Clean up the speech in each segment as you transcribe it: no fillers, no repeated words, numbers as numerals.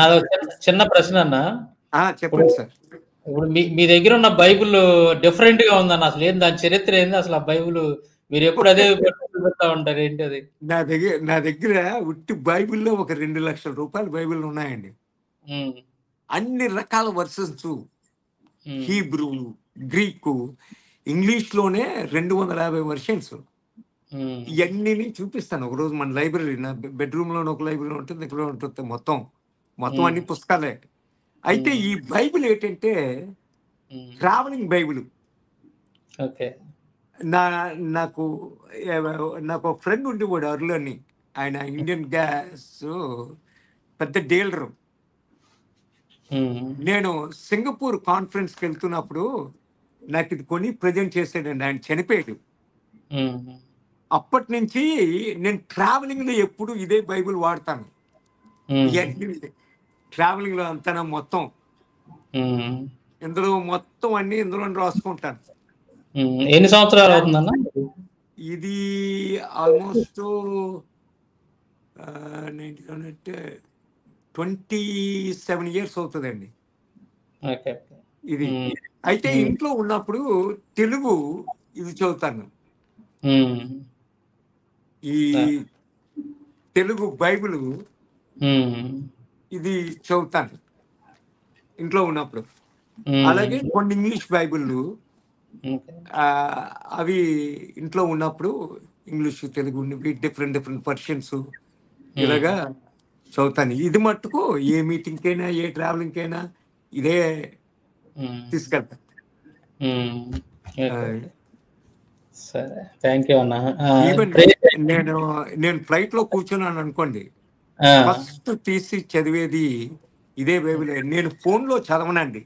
నాదో చిన్న ప్రశ్న అన్న. చెప్పండి సార్. ఇప్పుడు మీ దగ్గర ఉన్న బైబిల్ డిఫరెంట్ గా ఉందన్న. అసలు ఏంది దాని చరిత్ర ఏంది అసలు? ఆ బైబిల్ మీరు ఎప్పుడు అదే పెడతా ఉంటారు ఏంటి అది? నా దగ్గర ఉట్టి బైబిల్లో ఒక 2,00,000 రూపాయల బైబిల్ ఉన్నాయండి. అన్ని రకాల వర్సెస్, హీబ్రూ, గ్రీకు, ఇంగ్లీష్ లోనే 250 వర్షన్స్. ఇవన్నీ చూపిస్తాను ఒకరోజు. మన లైబ్రరీ, నా బెడ్రూమ్ లోనే ఒక లైబ్రరీ ఉంటుంది, ఇక్కడ ఉంటుంది. మొత్తం అన్ని పుస్తకాలే. అయితే ఈ బైబిల్ ఏంటంటే ట్రావెలింగ్ బైబిల్. నాకు ఒక ఫ్రెండ్ ఉండేవాడు అరులు అని. ఆయన ఇండియన్ గ్యాస్ పెద్ద డీలరు. నేను సింగపూర్ కాన్ఫరెన్స్కి వెళ్తున్నప్పుడు నాకు ఇది కొని ప్రజెంట్ చేసాడండి. ఆయన చనిపోయాడు. అప్పటి నుంచి నేను ట్రావెలింగ్ లో ఎప్పుడు ఇదే బైబిల్ వాడతాను. ట్రావెలింగ్ లో అంతా మొత్తం ఇందులో మొత్తం అన్ని ఇందులో రాసుకుంటాను. ఎన్ని సంవత్సరాలు అవుతుందన్న ఇది? ఆల్మోస్ట్ 27 years అవుతుందండి ఇది. అయితే ఇంట్లో ఉన్నప్పుడు తెలుగు ఇది చదువుతాను. ఈ తెలుగు బైబిల్ ఇది చదువుతాను ఇంట్లో ఉన్నప్పుడు. అలాగే కొన్ని ఇంగ్లీష్ బైబిళ్ళు అవి ఇంట్లో ఉన్నప్పుడు ఇంగ్లీష్, తెలుగు డిఫరెంట్ పర్షన్స్ ఇలాగా చదువుతాను. ఇది మట్టుకు ఏ మీటింగ్ అయినా, ఏ ట్రావెలింగ్ అయినా ఇదే తీసుకెళ్తాను. సరే, థ్యాంక్ యూ అన్న. ఈవెన్ నేను ఫ్లైట్ లో కూర్చున్నాను అనుకోండి, ఫస్ట్ తీసి చదివేది ఇదే బైబిల్. నేను ఫోన్ లో చదవనండి.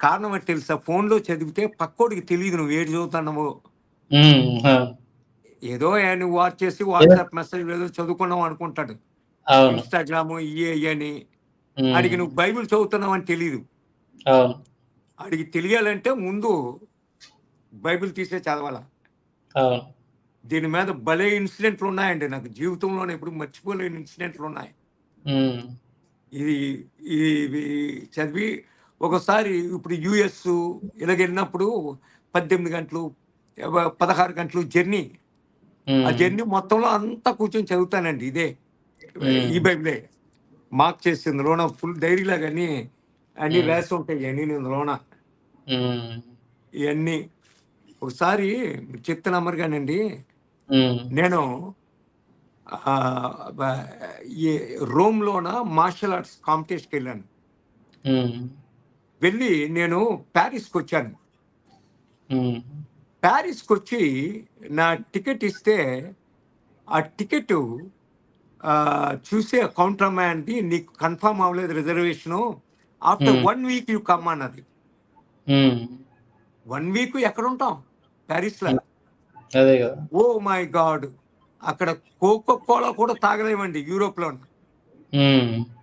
కారణం అంటే తెలుసా? ఫోన్ లో చదివితే పక్కోడికి తెలియదు నువ్వు ఏడు చదువుతున్నావో. ఏదో నువ్వు వాచ్ చేసి వాట్సాప్ మెసేజ్ ఏదో చదువుకున్నావు అనుకుంటాడు, ఇన్స్టాగ్రామ్ అని. అడిగి నువ్వు బైబిల్ చదువుతున్నావు అని తెలియదు. అడిగి తెలియాలంటే ముందు బైబిల్ తీసే చదవాల. దీని మీద భలే ఇన్సిడెంట్లు ఉన్నాయండి. నాకు జీవితంలోనే ఎప్పుడు మర్చిపోలేని ఇన్సిడెంట్లు ఉన్నాయి. ఇది చదివి ఒకసారి ఇప్పుడు యుఎస్ ఇలాగ వెళ్ళినప్పుడు 18 గంటలు 16 గంటలు జర్నీ. ఆ జర్నీ మొత్తంలో అంతా కూర్చొని చదువుతానండి. ఇదే ఈ బైబిలే మార్క్ చేసింది లోన ఫుల్ డైరీ లాగా అన్ని రాసి ఉంటాయి. అన్ని లోన ఇవన్నీ. ఒకసారి చెప్తే నమ్మరు కానండి, నేను రోమ్లోన మార్షల్ ఆర్ట్స్ కాంపిటీషన్కి వెళ్ళాను. వెళ్ళి నేను ప్యారిస్కి వచ్చాను. ప్యారిస్కి వచ్చి నా టికెట్ ఇస్తే ఆ టికెట్ చూసే కౌంటర్ మ్యాన్ది, నీకు కన్ఫర్మ్ అవ్వలేదు reservation, after 1 week you come అన్నది. 1 week ఎక్కడ ఉంటాం ప్యారిస్లో? ఓ మై గాడ్, అక్కడ కోకో కోలా కూడా తాగలేమండి యూరోప్లో.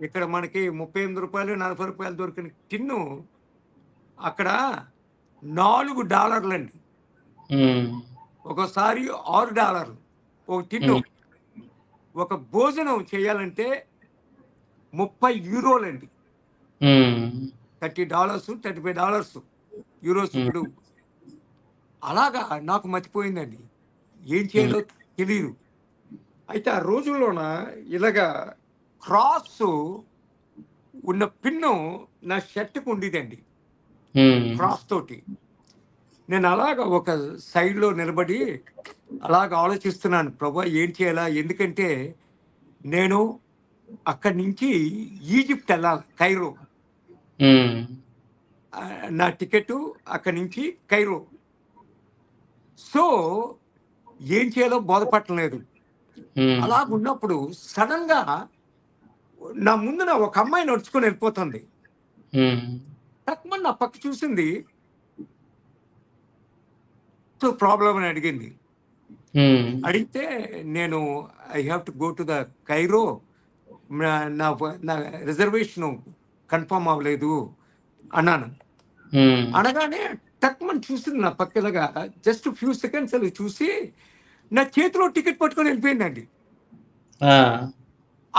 ఇక్కడ మనకి 38 రూపాయలు 40 రూపాయలు దొరికిన టిన్ను అక్కడ $4 అండి. ఒకసారి $6 ఒక టిన్ను. ఒక భోజనం చేయాలంటే 30 యూరోలండి. $30, $35 యూరోస్. ఇప్పుడు అలాగా నాకు మర్చిపోయిందండి, ఏం చేయాలో తెలియదు. అయితే ఆ రోజుల్లోన ఇలాగా క్రాస్ ఉన్న పిన్ను నా షర్ట్కి ఉండేదండి, క్రాస్ తోటి. నేను అలాగా ఒక సైడ్లో నిలబడి అలాగ ఆలోచిస్తున్నాను, ప్రభా ఏం చేయాలా? ఎందుకంటే నేను అక్కడి నుంచి ఈజిప్ట్ వెళ్ళాలి, కైరో. నా టికెట్ అక్కడి నుంచి కైరో. సో ఏం చేయాలో బోధపట్టలేదు. అలాగున్నప్పుడు సడన్ గా నా ముందున ఒక అమ్మాయి నడుచుకొని వెళ్ళిపోతుంది. తక్కువ నా పక్క చూసింది, ప్రాబ్లం అని అడిగింది. అడిగితే నేను I have to go to the Cairo, నా రిజర్వేషన్ కన్ఫర్మ్ అవ్వలేదు అన్నాను. అనగానే టక్మని చూసింది నా పక్కలాగా. జస్ట్ ఫ్యూ సెకండ్స్ అది చూసి నా చేతిలో టికెట్ పట్టుకొని వెళ్ళిపోయిందండి.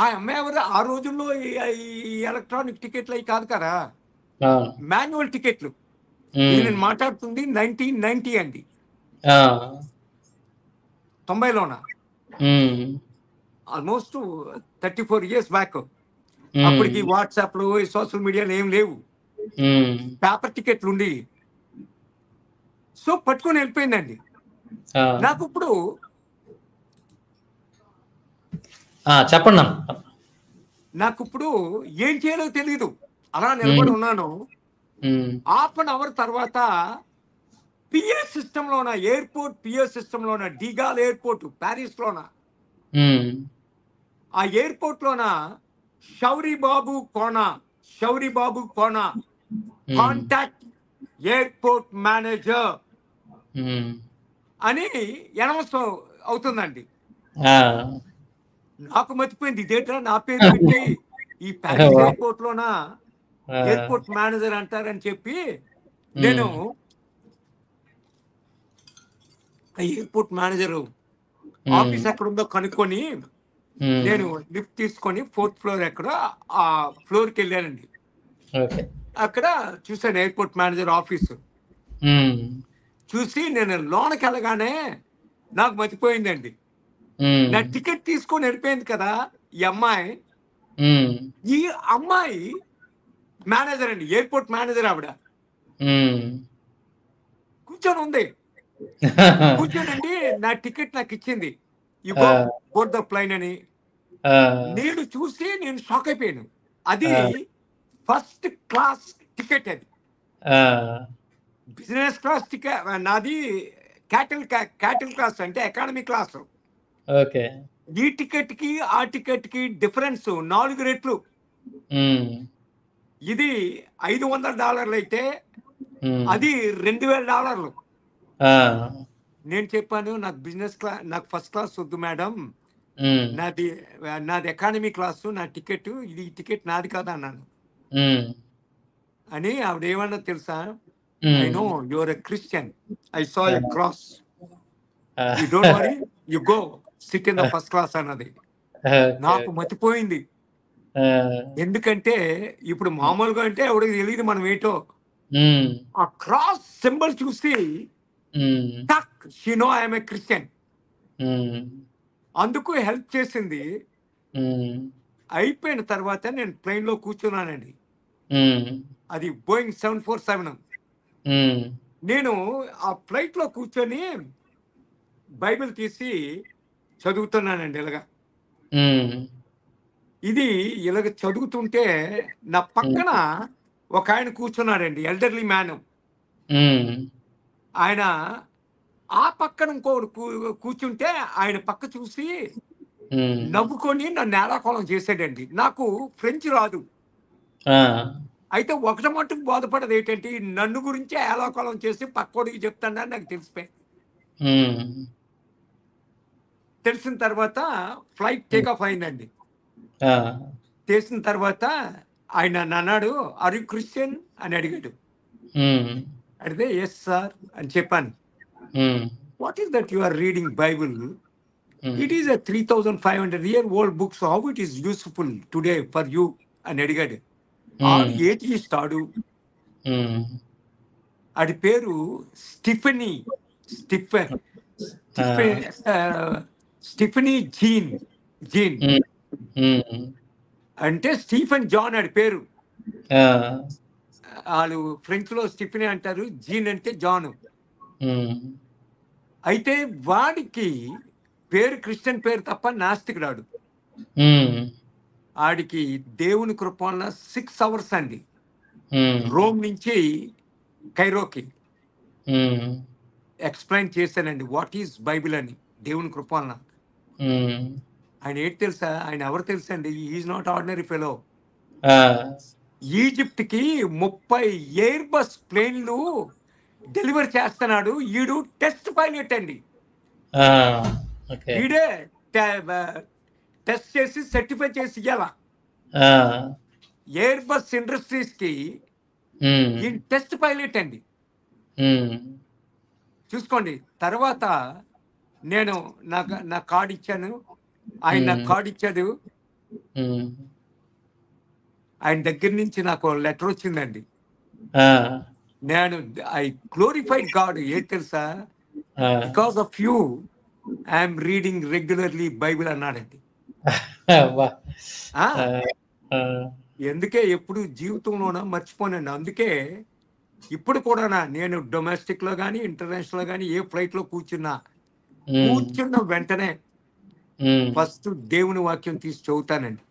ఆ అమ్మాయి ఎవరు? ఆ రోజుల్లో ఈ ఎలక్ట్రానిక్ టికెట్లు అవి కాదు కదా, అవును. మాన్యువల్ టికెట్లు. హ్మ్. ఇది నేను మాట్లాడుతుంది 1990 అండి, ఆ! 90లోన. హ్మ్. Almost 34 years back. హ్మ్. అప్పటికి వాట్సాప్లు, సోషల్ మీడియాలు ఏం లేవు. హ్మ్. పేపర్ టికెట్లు ఉండి, సో పట్టుకొని వెళ్ళిపోయిందండి. ఆ! నాకు ఇప్పుడు చెప్పండన్న. ఏం చేయాలో తెలీదు. అలా నిలబడి హ్మ్. ఉన్నాను. హ్మ్. హాఫ్ అన్ అవర్ తర్వాత పిఎస్ సిస్టమ్‌లోన, ఎయిర్‌పోర్ట్ పిఎస్ సిస్టమ్‌లోన, డిగాల్ ఎయిర్‌పోర్ట్ పారిస్‌లోన, హ్మ్. ఆ ఎయిర్‌పోర్ట్‌లోన షౌరి బాబు కోనా హ్మ్. కాంటాక్ట్ ఎయిర్‌పోర్ట్ మేనేజర్ హ్మ్. అని అనౌన్స్ అవుతుందండి. ఆ! నాకు మతిపోయింది. ఇదేంట్రా నా పేరు పెట్టి ఈ పారిస్ ఎయిర్‌పోర్ట్‌లోన ఆ! ఎయిర్‌పోర్ట్ మేనేజర్ అంటారని చెప్పి, నేను హ్మ్. ఆ ఎయిర్‌పోర్ట్ మేనేజరు హ్మ్. ఆఫీస్ ఎక్కడుందో కనుక్కొని, హ్మ్. నేను లిఫ్ట్ తీసుకొని 4థ్ ఫ్లోర్ ఎక్కడో ఆ ఫ్లోర్‌కెళ్ళానండి. ఓకే. అక్కడ చూసాను ఎయిర్‌పోర్ట్ మేనేజర్ ఆఫీసు. హ్మ్. చూసి నేను లోనకెళ్ళగానే నాకు మతిపోయిందండి. నా హ్మ్. టికెట్ తీసుకొని వెళ్ళిపోయింది కదా ఈ అమ్మాయి. హ్మ్. ఈ అమ్మాయి మేనేజర్ అండి. ఎయిర్‌పోర్ట్ మేనేజర్ ఆవిడ. హ్మ్. కూర్చొనుంది. కూర్చొనండి నా టికెట్ నాకిచ్చింది. "యూ గో ఆ! బోర్డ్ ద ప్లేన్" అని. ఆ! నేను షాక్ అయిపోయాను. అది ఆ! ఫస్ట్ క్లాస్ టికెట్ అది. ఆ! బిజినెస్ క్లాస్ నాది క్యాటిల్ క్లాస్ అంటే ఎకానమీ క్లాసు. ఓకే. ఈ టికెట్‌కి, ఆ టికెట్‌కి డిఫరెన్స్ 4 రెట్లు. హ్మ్. ఇది $500 అయితే హ్మ్. అది $2000. ఆ! నేను చెప్పాను, నాకు ఫస్ట్ క్లాస్ వద్దు మేడం. హ్మ్. నాది నాది ఎకానమీ క్లాసు. నా టికెట్ ఇది, ఈ టికెట్ నాది కాదు అన్నాను. హ్మ్. అని ఆవిడేమన్నదో తెలుసా? "I hmm. No you are a Christian. I saw ah! A cross. Ah! You don't worry. You go sit in the okay. First class" అన్నది. ఓకే. నాకు మతిపోయింది. ఆ! ఎందుకంటే ఇప్పుడు మామూలుగా అంటే ఎవడికి తెలీదు మనం ఏంటో. హ్మ్. ఆ క్రాస్ సింబల్ చూసి హ్మ్. టక్ she know I am a Christian. Hmm. అందుకు హెల్ప్ చేసింది. హ్మ్. అయిపోయిన తర్వాత నేను ప్లేన్‌లో కూర్చున్నానండి. హ్మ్. అది బోయింగ్ 747. హ్మ్. నేను ఆ ఫ్లైట్‌లో కూర్చొని బైబిల్ తీసి చదువుతున్నానండి ఇలాగ. హ్మ్. ఇది ఇలాగ చదువుతుంటే నా హ్మ్. పక్కన ఒకాయన కూర్చున్నాడండి. Elderly man. హ్మ్. ఆయన ఆ పక్కన ఇంకోడు కూర్చుంటే ఆయన పక్క చూసి హ్మ్. నవ్వుకొని నన్ను ఏలాకోలం చేసాడండి. నాకు ఫ్రెంచ్ రాదు. ఆ! అయితే ఒకటి మట్టుకు బోధపడేదేంటంటే, నన్ను గురించే ఏలాకోలం చేసి పక్కోడికి చెప్తాడని నాకు తెలిసిపోయింది. హ్మ్. తెలిసిన తర్వాత ఫ్లైట్ హ్మ్. టేక్ ఆఫ్ అయిందండి. ఆ! చేసిన తర్వాత ఆయన నన్నన్నాడు, "ఆర్ యూ క్రిస్టియన్?" అని అడిగాడు. హ్మ్. అడిగితే, "యెస్ సార్" అని చెప్పాను. Hmm. "What is that you are reading Bible? Hmm. It is a 3500 year old book. So how it is useful today for you" అని అడిగాడు. ఆడు హ్మ్. ఏథియిస్ట్ ఆడు. హ్మ్. ఆడి పేరు స్టిఫెనీ. స్టిఫె ఆ! స్టిఫె ఆహ్, స్టిఫెనీ జీన్. హ్మ్. హ్మ్. అంటే స్టీఫెన్ జాన్ ఆడి పేరు. ఆ! ఆళ్ళు ఫ్రెంచ్‌లో స్టిఫెనీ అంటారు. జీన్ అంటే జాను. హ్మ్. అయితే వాడికి పేరు క్రిస్టియన్ పేరు తప్ప నాస్తికుడాడు. హ్మ్. ఆడికి దేవుని కృప వలన 6 అవర్స్ అండి. హ్మ్. రోమ్ నుంచి కైరోకి హ్మ్. ఎక్స్‌ప్లెయిన్ చేశానండి. వాట్ ఈస్ బైబిల్ అని దేవుని కృప వలన. హ్మ్. ఆయన ఏంటి తెలుసా? ఆయన ఎవరు తెలుసండి? He is not ordinary fellow. ఆ! ఈజిప్ట్‌కి 30 ఎయిర్ బస్ ప్లేన్‌లు డెలివరీ చేస్తున్నాడు. ఈడు టెస్ట్ పైలట్ అండి. ఆ! ఓకే. ఈడే ట బ టెస్ట్ చేసి సర్టిఫై చేసి ఇయ్యాల. ఆ! ఎయిర్ బస్ ఇండస్ట్రీస్‌కి హ్మ్. ఈయన టెస్ట్ పైలట్ అండి. హ్మ్. చూసుకోండి. తర్వాత నేను నా కార్డ్ ఇచ్చాను. ఆయన నాకు హ్మ్. కార్డ్ ఇచ్చాడు. హ్మ్. ఆయన దగ్గర నుంచి నాకు లెటర్ వచ్చిందండి. ఆ! నేను ఐ గ్లోరిఫైడ్ గాడ్. ఏంటి తెలుసా? ఆ! Because of you I'm reading regularly Bible అన్నాడండి. అబ్బా! ఆ! ఆ! ఆ! ఎందుకే ఎప్పుడు జీవితంలోన మర్చిపోనండి. అందుకే ఇప్పుడు కూడానా నేను డొమెస్టిక్‌లో గాని, ఇంటర్నేషనల్‌లో గాని ఏ ఫ్లైట్‌లో కూర్చున్నా, హ్మ్. కూర్చున్న వెంటనే హ్మ్. ఫస్ట్ దేవుని వాక్యం తీసి చదువుతానండి.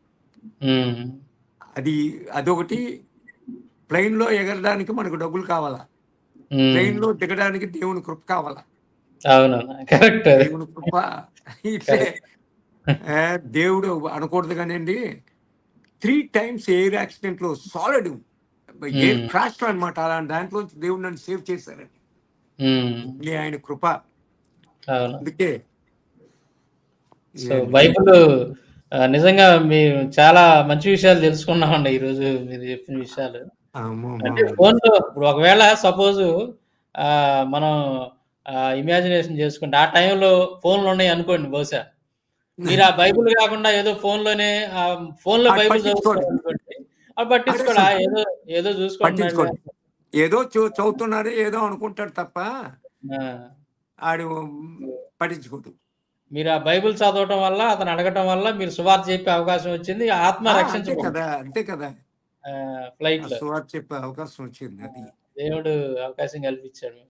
హ్మ్. అది అదొకటి. ప్లేన్‌లో ఎగరడానికి మనకు డబ్బులు కావాలా? హ్మ్. ప్లేన్‌లో దిగడానికి దేవుని కృప కావాలా? అవునన్నా. కరెక్ట్ అది. దేవుని కృప ఇట్లే కరెక్ట్. దేవుడు అనకూడదు గానండి. 3 టైమ్స్ ఎయిర్ యాక్సిడెంట్‌లో సాలిడ్ ఎయిర్ హ్మ్. క్రాష్‌లో అన్నమాట. అలాంటి దాంట్లోంచి దేవుడు నన్ను సేవ్ చేశారండి. హ్మ్. ఇది ఆయన కృప. అవును. అందుకే సో, ఏండి బైబిలు నిజంగా మేము చాలా మంచి విషయాలు తెలుసుకున్నామండి ఈరోజు మీరు చెప్పిన విషయాలు. అమ్మో! అంటే ఫోన్‌లో ఇప్పుడు ఒకవేళ సపోజు మనం ఇమాజినేషన్ చేసుకుంటే ఆ టైంలో ఫోన్‌లున్నాయనుకోండి బహుశా. మీరు ఆ బైబిల్ కాకుండా ఏదో ఫోన్‌లోనే ఫోన్‌లో ఆడు బైబిల్ పట్టించుకోడు. చదువుతున్నారనుకోండి. పట్టించుకోడా ఆడసలు ఏదో ఏదో చూసుకుంటున్నాడులే. పట్టించుకోడు. ఏదో చదువుతున్నాడు ఏదో అనుకుంటాడు తప్ప ఆ! ఆడు పట్టించుకోడు. మీరు ఆ బైబిల్ చదవటం వల్ల, అతను అడగటం వల్ల మీరు సువార్త చెప్పే అవకాశం వచ్చింది. ఆత్మ అంతే రక్షించబడింది. కదా! అంతే కదా! ఆ ఫ్లైట్‌లో. సువార్త చెప్పే అవకాశం వచ్చింది అది. దేవుడు అవకాశం కల్పించాడు.